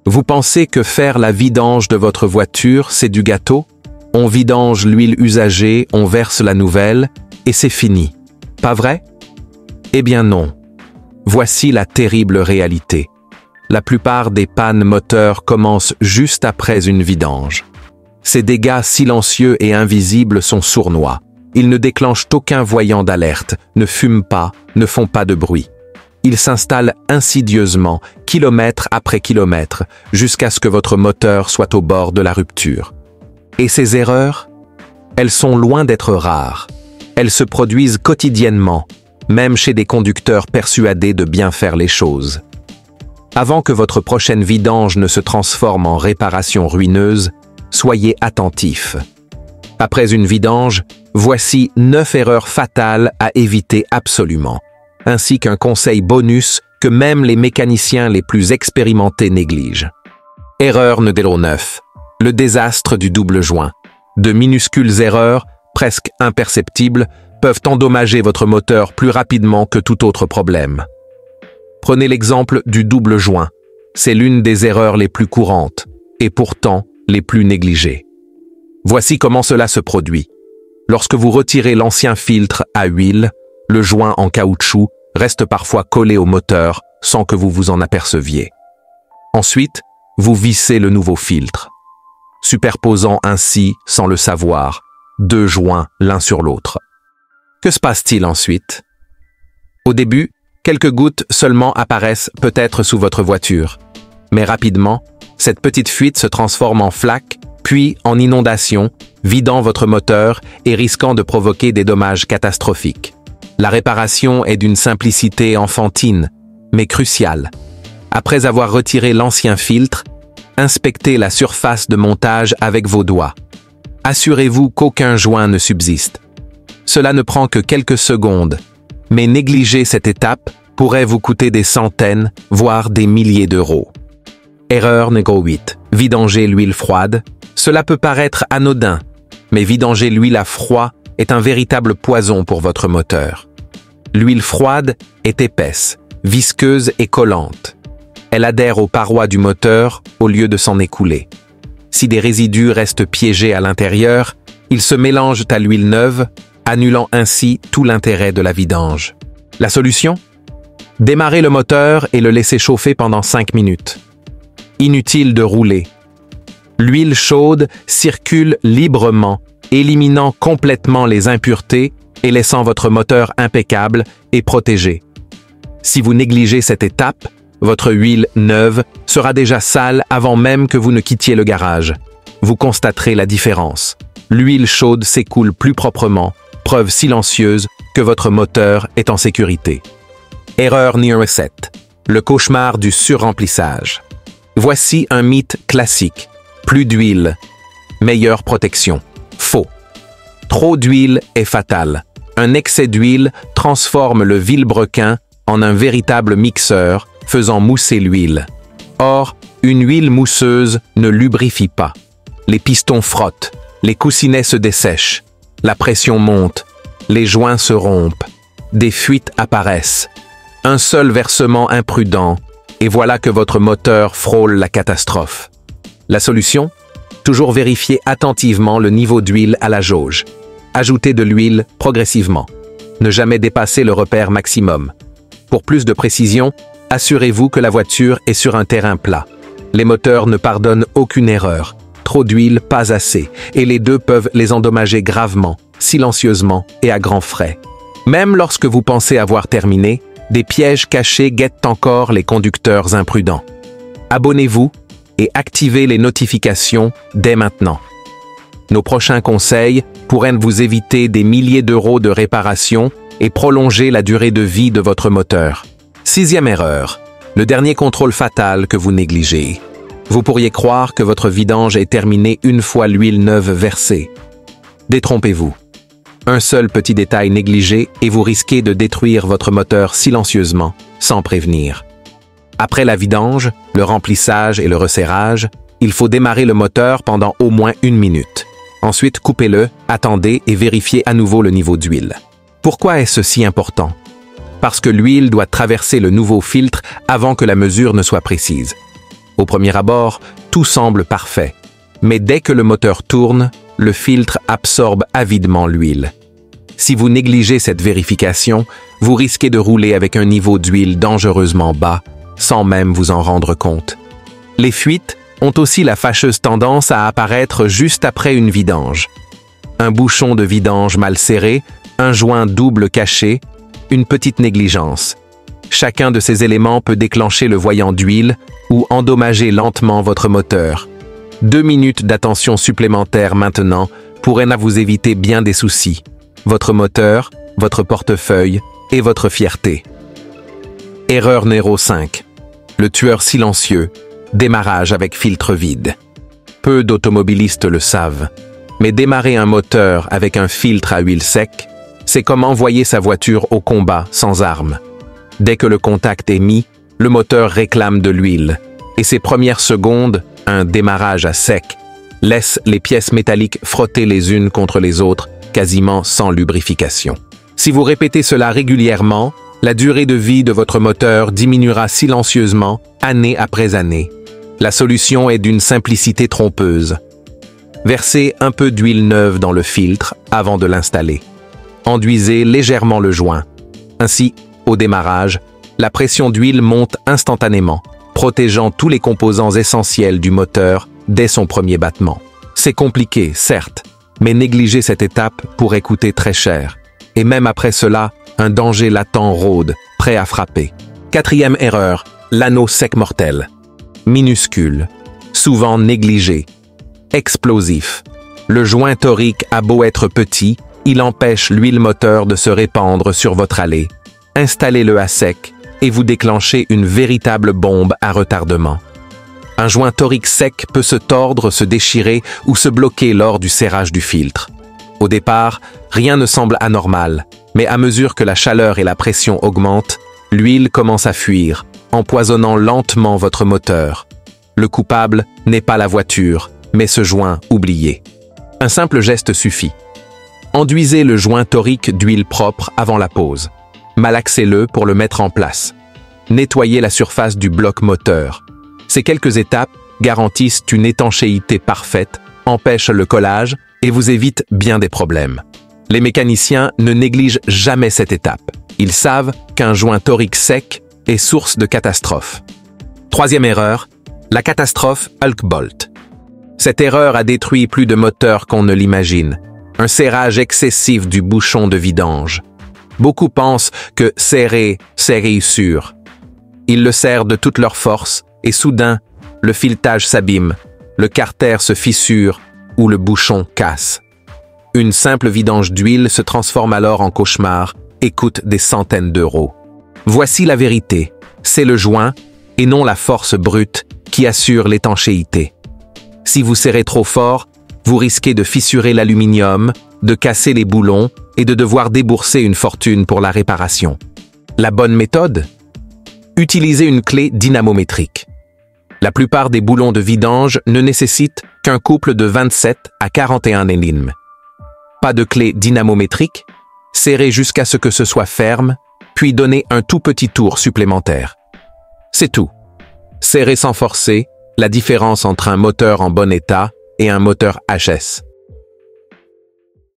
Vous pensez que faire la vidange de votre voiture, c'est du gâteau? On vidange l'huile usagée, on verse la nouvelle, et c'est fini. Pas vrai? Eh bien non. Voici la terrible réalité. La plupart des pannes moteurs commencent juste après une vidange. Ces dégâts silencieux et invisibles sont sournois. Ils ne déclenchent aucun voyant d'alerte, ne fument pas, ne font pas de bruit. Ils s'installent insidieusement, kilomètre après kilomètre, jusqu'à ce que votre moteur soit au bord de la rupture. Et ces erreurs? Elles sont loin d'être rares. Elles se produisent quotidiennement, même chez des conducteurs persuadés de bien faire les choses. Avant que votre prochaine vidange ne se transforme en réparation ruineuse, soyez attentifs. Après une vidange, voici 9 erreurs fatales à éviter absolument, ainsi qu'un conseil bonus que même les mécaniciens les plus expérimentés négligent. Erreur numéro 9. Le désastre du double joint. De minuscules erreurs, presque imperceptibles, peuvent endommager votre moteur plus rapidement que tout autre problème. Prenez l'exemple du double joint. C'est l'une des erreurs les plus courantes, et pourtant les plus négligées. Voici comment cela se produit. Lorsque vous retirez l'ancien filtre à huile, le joint en caoutchouc reste parfois collé au moteur sans que vous vous en aperceviez. Ensuite, vous vissez le nouveau filtre, superposant ainsi, sans le savoir, 2 joints l'un sur l'autre. Que se passe-t-il ensuite? Au début, quelques gouttes seulement apparaissent peut-être sous votre voiture. Mais rapidement, cette petite fuite se transforme en flaque, puis en inondation, vidant votre moteur et risquant de provoquer des dommages catastrophiques. La réparation est d'une simplicité enfantine, mais cruciale. Après avoir retiré l'ancien filtre, inspectez la surface de montage avec vos doigts. Assurez-vous qu'aucun joint ne subsiste. Cela ne prend que quelques secondes, mais négliger cette étape pourrait vous coûter des centaines, voire des milliers d'euros. Erreur numéro 8. Vidanger l'huile froide. Cela peut paraître anodin, mais vidanger l'huile à froid est un véritable poison pour votre moteur. L'huile froide est épaisse, visqueuse et collante. Elle adhère aux parois du moteur au lieu de s'en écouler. Si des résidus restent piégés à l'intérieur, ils se mélangent à l'huile neuve, annulant ainsi tout l'intérêt de la vidange. La solution? Démarrer le moteur et le laisser chauffer pendant 5 minutes. Inutile de rouler. L'huile chaude circule librement, éliminant complètement les impuretés et laissant votre moteur impeccable et protégé. Si vous négligez cette étape, votre huile neuve sera déjà sale avant même que vous ne quittiez le garage. Vous constaterez la différence. L'huile chaude s'écoule plus proprement, preuve silencieuse que votre moteur est en sécurité. Erreur numéro 7. Le cauchemar du surremplissage. Voici un mythe classique. Plus d'huile, meilleure protection. Faux. Trop d'huile est fatal. Un excès d'huile transforme le vilebrequin en un véritable mixeur, faisant mousser l'huile. Or, une huile mousseuse ne lubrifie pas. Les pistons frottent, les coussinets se dessèchent, la pression monte, les joints se rompent, des fuites apparaissent. Un seul versement imprudent, et voilà que votre moteur frôle la catastrophe. La solution? Toujours vérifier attentivement le niveau d'huile à la jauge. Ajoutez de l'huile progressivement. Ne jamais dépasser le repère maximum. Pour plus de précision, assurez-vous que la voiture est sur un terrain plat. Les moteurs ne pardonnent aucune erreur. Trop d'huile, pas assez, et les deux peuvent les endommager gravement, silencieusement et à grands frais. Même lorsque vous pensez avoir terminé, des pièges cachés guettent encore les conducteurs imprudents. Abonnez-vous et activez les notifications dès maintenant. Nos prochains conseils pourraient vous éviter des milliers d'euros de réparation et prolonger la durée de vie de votre moteur. 6e erreur, le dernier contrôle fatal que vous négligez. Vous pourriez croire que votre vidange est terminée une fois l'huile neuve versée. Détrompez-vous. Un seul petit détail négligé et vous risquez de détruire votre moteur silencieusement, sans prévenir. Après la vidange, le remplissage et le resserrage, il faut démarrer le moteur pendant au moins 1 minute. Ensuite, coupez-le, attendez et vérifiez à nouveau le niveau d'huile. Pourquoi est-ce si important? Parce que l'huile doit traverser le nouveau filtre avant que la mesure ne soit précise. Au premier abord, tout semble parfait. Mais dès que le moteur tourne, le filtre absorbe avidement l'huile. Si vous négligez cette vérification, vous risquez de rouler avec un niveau d'huile dangereusement bas, sans même vous en rendre compte. Les fuites ont aussi la fâcheuse tendance à apparaître juste après une vidange. Un bouchon de vidange mal serré, un joint double caché, une petite négligence. Chacun de ces éléments peut déclencher le voyant d'huile ou endommager lentement votre moteur. 2 minutes d'attention supplémentaire maintenant pourraient vous éviter bien des soucis. Votre moteur, votre portefeuille et votre fierté. Erreur numéro 5. Le tueur silencieux. Démarrage avec filtre vide. Peu d'automobilistes le savent, mais démarrer un moteur avec un filtre à huile sec, c'est comme envoyer sa voiture au combat sans armes. Dès que le contact est mis, le moteur réclame de l'huile, et ces premières secondes, un démarrage à sec, laissent les pièces métalliques frotter les unes contre les autres, quasiment sans lubrification. Si vous répétez cela régulièrement, la durée de vie de votre moteur diminuera silencieusement, année après année. La solution est d'une simplicité trompeuse. Versez un peu d'huile neuve dans le filtre avant de l'installer. Enduisez légèrement le joint. Ainsi, au démarrage, la pression d'huile monte instantanément, protégeant tous les composants essentiels du moteur dès son premier battement. C'est compliqué, certes, mais négliger cette étape pourrait coûter très cher. Et même après cela, un danger latent rôde, prêt à frapper. 4e erreur, l'anneau sec mortel. Minuscule, souvent négligé, explosif. Le joint torique a beau être petit, il empêche l'huile moteur de se répandre sur votre allée. Installez-le à sec et vous déclenchez une véritable bombe à retardement. Un joint torique sec peut se tordre, se déchirer ou se bloquer lors du serrage du filtre. Au départ, rien ne semble anormal, mais à mesure que la chaleur et la pression augmentent, l'huile commence à fuir, empoisonnant lentement votre moteur. Le coupable n'est pas la voiture, mais ce joint oublié. Un simple geste suffit. Enduisez le joint torique d'huile propre avant la pose. Malaxez-le pour le mettre en place. Nettoyez la surface du bloc moteur. Ces quelques étapes garantissent une étanchéité parfaite, empêchent le collage et vous évitent bien des problèmes. Les mécaniciens ne négligent jamais cette étape. Ils savent qu'un joint torique sec est source de catastrophe. 3e erreur, la catastrophe Hulk Bolt. Cette erreur a détruit plus de moteurs qu'on ne l'imagine. Un serrage excessif du bouchon de vidange. Beaucoup pensent que serrer, c'est réussir. Ils le serrent de toute leur force et soudain, le filetage s'abîme, le carter se fissure ou le bouchon casse. Une simple vidange d'huile se transforme alors en cauchemar et coûte des centaines d'euros. Voici la vérité, c'est le joint et non la force brute qui assure l'étanchéité. Si vous serrez trop fort, vous risquez de fissurer l'aluminium, de casser les boulons et de devoir débourser une fortune pour la réparation. La bonne méthode? Utilisez une clé dynamométrique. La plupart des boulons de vidange ne nécessitent qu'un couple de 27 à 41 mm. Pas de clé dynamométrique? Serrez jusqu'à ce que ce soit ferme, puis donnez un tout petit tour supplémentaire. C'est tout. Serrez sans forcer, la différence entre un moteur en bon état et un moteur HS.